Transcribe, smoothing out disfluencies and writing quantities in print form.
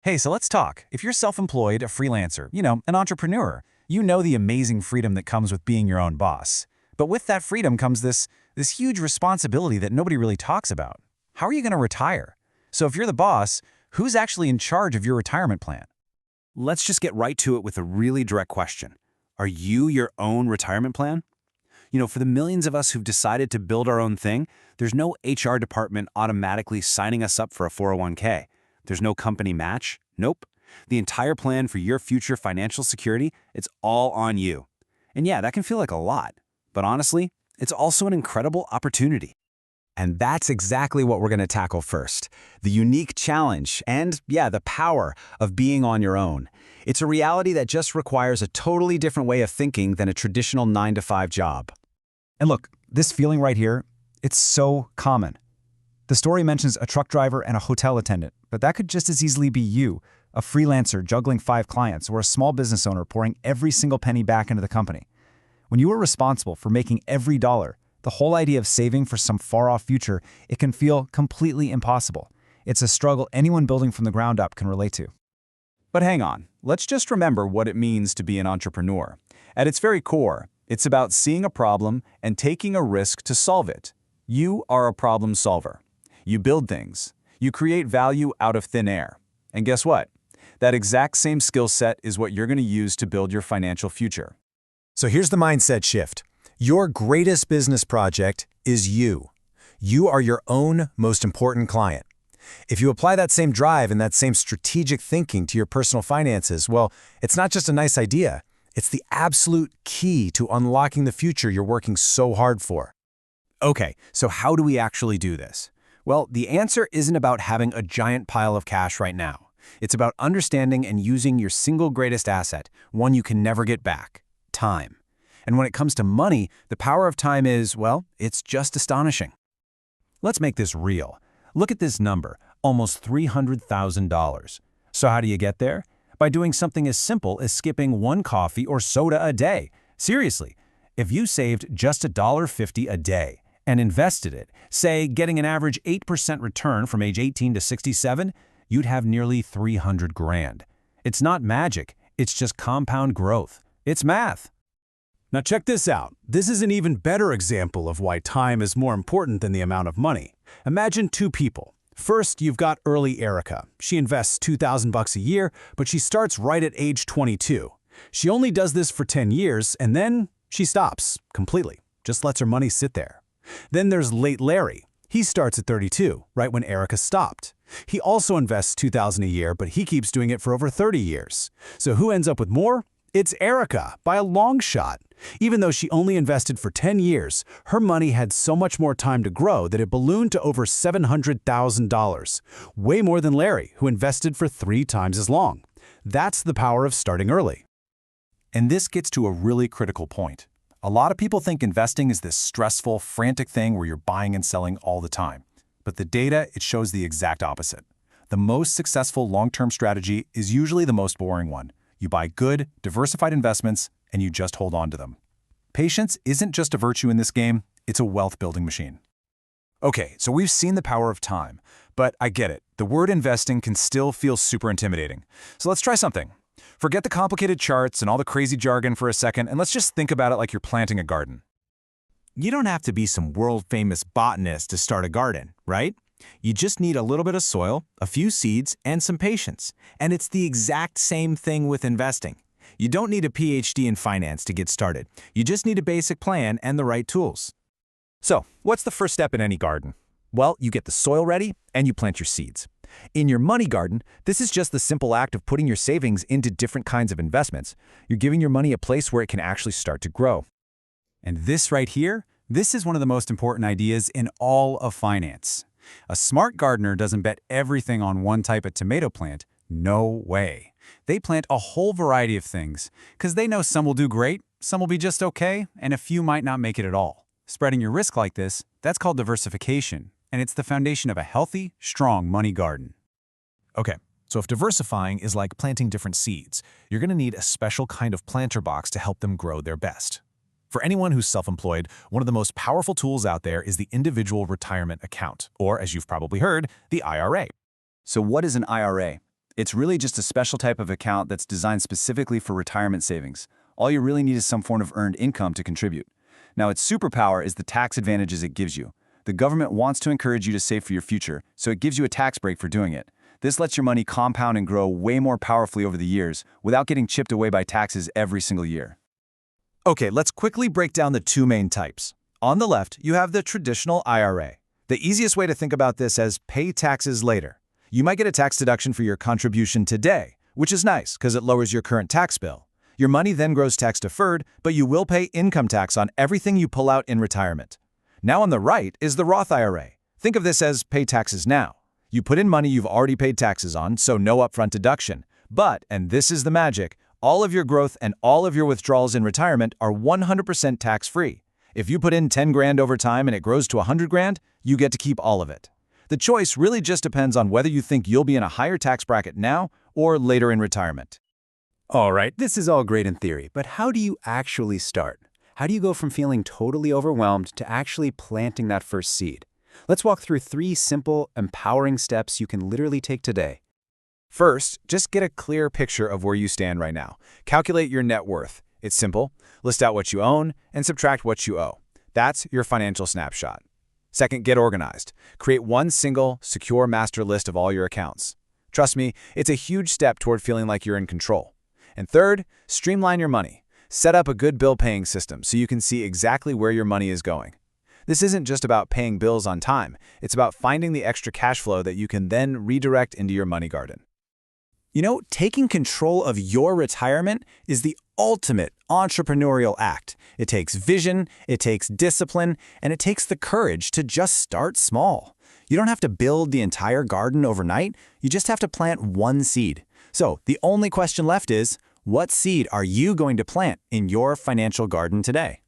Hey, so let's talk. If you're self-employed, a freelancer, an entrepreneur, you know the amazing freedom that comes with being your own boss. But with that freedom comes this huge responsibility that nobody really talks about. How are you going to retire? So if you're the boss, who's actually in charge of your retirement plan? Let's just get right to it with a really direct question. Are you your own retirement plan? For the millions of us who've decided to build our own thing, there's no HR department automatically signing us up for a 401k. There's no company match. Nope. The entire plan for your future financial security, it's all on you. And yeah, that can feel like a lot. But honestly, it's also an incredible opportunity. And that's exactly what we're going to tackle first. The unique challenge and, the power of being on your own. It's a reality that just requires a totally different way of thinking than a traditional 9-to-5 job. And look, this feeling right here, it's so common. The story mentions a truck driver and a hotel attendant, but that could just as easily be you, a freelancer juggling 5 clients, or a small business owner pouring every single penny back into the company. When you are responsible for making every dollar, the whole idea of saving for some far-off future, it can feel completely impossible. It's a struggle anyone building from the ground up can relate to. But hang on, let's just remember what it means to be an entrepreneur. At its very core, it's about seeing a problem and taking a risk to solve it. You are a problem solver. You build things. You create value out of thin air. And guess what? That exact same skill set is what you're going to use to build your financial future. So here's the mindset shift. Your greatest business project is you. You are your own most important client. If you apply that same drive and that same strategic thinking to your personal finances, well, it's not just a nice idea. It's the absolute key to unlocking the future you're working so hard for. Okay, so how do we actually do this? Well, the answer isn't about having a giant pile of cash right now. It's about understanding and using your single greatest asset, one you can never get back: time. And when it comes to money, the power of time is, well, it's just astonishing. Let's make this real. Look at this number, almost $300,000. So how do you get there? By doing something as simple as skipping 1 coffee or soda a day. Seriously, if you saved just $1.50 a day and invested it, say getting an average 8% return from age 18 to 67, you'd have nearly 300 grand. It's not magic, it's just compound growth. It's math. Now check this out. This is an even better example of why time is more important than the amount of money. Imagine 2 people. First, you've got early Erica. She invests $2,000 a year, but she starts right at age 22. She only does this for 10 years, and then she stops completely, just lets her money sit there. Then there's late Larry. He starts at 32, right when Erica stopped. He also invests $2,000 a year, but he keeps doing it for over 30 years. So who ends up with more? It's Erica, by a long shot. Even though she only invested for 10 years, her money had so much more time to grow that it ballooned to over $700,000, way more than Larry, who invested for 3 times as long. That's the power of starting early. And this gets to a really critical point. A lot of people think investing is this stressful, frantic thing where you're buying and selling all the time. But the data, it shows the exact opposite. The most successful long-term strategy is usually the most boring one. You buy good, diversified investments, and you just hold on to them. Patience isn't just a virtue in this game, it's a wealth-building machine. Okay, so we've seen the power of time, but I get it. The word investing can still feel super intimidating. So let's try something. Forget the complicated charts and all the crazy jargon for a second, and let's just think about it like you're planting a garden. You don't have to be some world-famous botanist to start a garden, right? You just need a little bit of soil, a few seeds, and some patience. And it's the exact same thing with investing. You don't need a PhD in finance to get started. You just need a basic plan and the right tools. So, what's the first step in any garden? Well, you get the soil ready and you plant your seeds. In your money garden, this is just the simple act of putting your savings into different kinds of investments. You're giving your money a place where it can actually start to grow. And this right here, this is one of the most important ideas in all of finance. A smart gardener doesn't bet everything on one type of tomato plant. No way. They plant a whole variety of things, because they know some will do great, some will be just okay, and a few might not make it at all. Spreading your risk like this, that's called diversification, and it's the foundation of a healthy, strong money garden. Okay, so if diversifying is like planting different seeds, you're going to need a special kind of planter box to help them grow their best. For anyone who's self-employed, one of the most powerful tools out there is the individual retirement account, or as you've probably heard, the IRA. So what is an IRA? It's really just a special type of account that's designed specifically for retirement savings. All you really need is some form of earned income to contribute. Now, its superpower is the tax advantages it gives you. The government wants to encourage you to save for your future, so it gives you a tax break for doing it. This lets your money compound and grow way more powerfully over the years without getting chipped away by taxes every single year. Okay, let's quickly break down the two main types. On the left, you have the traditional IRA. The easiest way to think about this as pay taxes later. You might get a tax deduction for your contribution today, which is nice because it lowers your current tax bill. Your money then grows tax deferred, but you will pay income tax on everything you pull out in retirement. Now on the right is the Roth IRA. Think of this as pay taxes now. You put in money you've already paid taxes on, so no upfront deduction. But, and this is the magic, all of your growth and all of your withdrawals in retirement are 100% tax-free. If you put in 10 grand over time and it grows to 100 grand, you get to keep all of it. The choice really just depends on whether you think you'll be in a higher tax bracket now or later in retirement. All right, this is all great in theory, but how do you actually start? How do you go from feeling totally overwhelmed to actually planting that first seed? Let's walk through 3 simple, empowering steps you can literally take today. First, just get a clear picture of where you stand right now. Calculate your net worth. It's simple. List out what you own and subtract what you owe. That's your financial snapshot. Second, get organized. Create one single, secure master list of all your accounts. Trust me, it's a huge step toward feeling like you're in control. And third, streamline your money. Set up a good bill-paying system so you can see exactly where your money is going. This isn't just about paying bills on time. It's about finding the extra cash flow that you can then redirect into your money garden. You know, taking control of your retirement is the ultimate entrepreneurial act. It takes vision, it takes discipline, and it takes the courage to just start small. You don't have to build the entire garden overnight. You just have to plant one seed. So the only question left is, what seed are you going to plant in your financial garden today?